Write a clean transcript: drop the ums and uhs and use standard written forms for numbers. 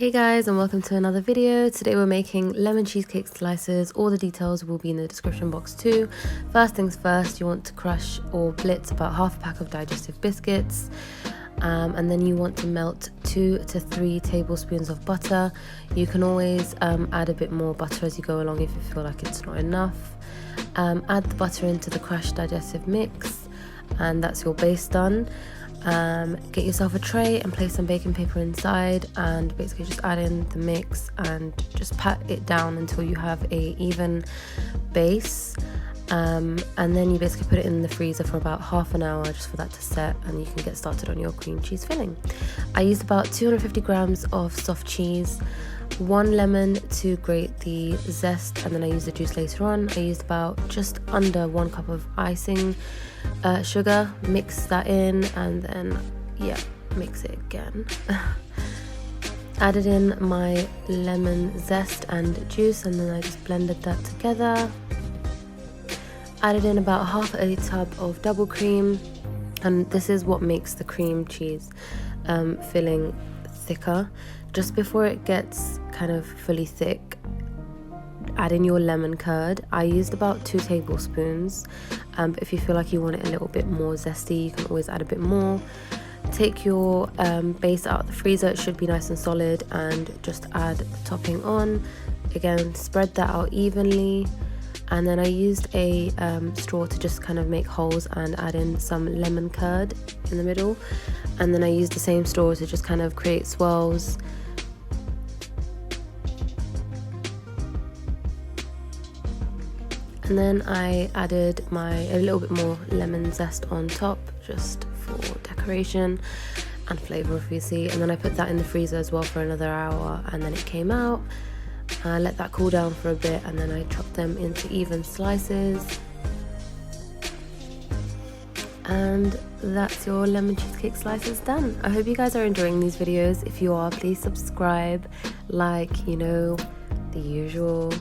Hey guys, and welcome to another video. Today we're making lemon cheesecake slices. All the details will be in the description box too. First things first, you want to crush or blitz about half a pack of digestive biscuits, and then you want to melt 2 to 3 tablespoons of butter. You can always add a bit more butter as you go along if you feel like it's not enough. Add the butter into the crushed digestive mix, and that's your base done. Get yourself a tray and place some baking paper inside, and basically just add in the mix and just pat it down until you have a even base, and then you basically put it in the freezer for about half an hour just for that to set, and you can get started on your cream cheese filling. I used about 250 grams of soft cheese, 1 lemon to grate the zest, and then I used the juice later on. I used about just under 1 cup of icing sugar. Mix that in, and then mix it again. Added in my lemon zest and juice, and then I just blended that together. Added in about half a tub of double cream, and this is what makes the cream cheese filling thicker. Just before it gets kind of fully thick, add in your lemon curd. I used about 2 tablespoons, but if you feel like you want it a little bit more zesty, you can always add a bit more. Take your base out of the freezer. It should be nice and solid, and just add the topping on. Again, spread that out evenly, and then I used a straw to just kind of make holes and add in some lemon curd in the middle, and then I used the same straw to just kind of create swirls. And then I added a little bit more lemon zest on top, just for decoration and flavour obviously. And then I put that in the freezer as well for another hour, and then it came out. I let that cool down for a bit, and then I chopped them into even slices. And that's your lemon cheesecake slices done. I hope you guys are enjoying these videos. If you are, please subscribe, like, the usual.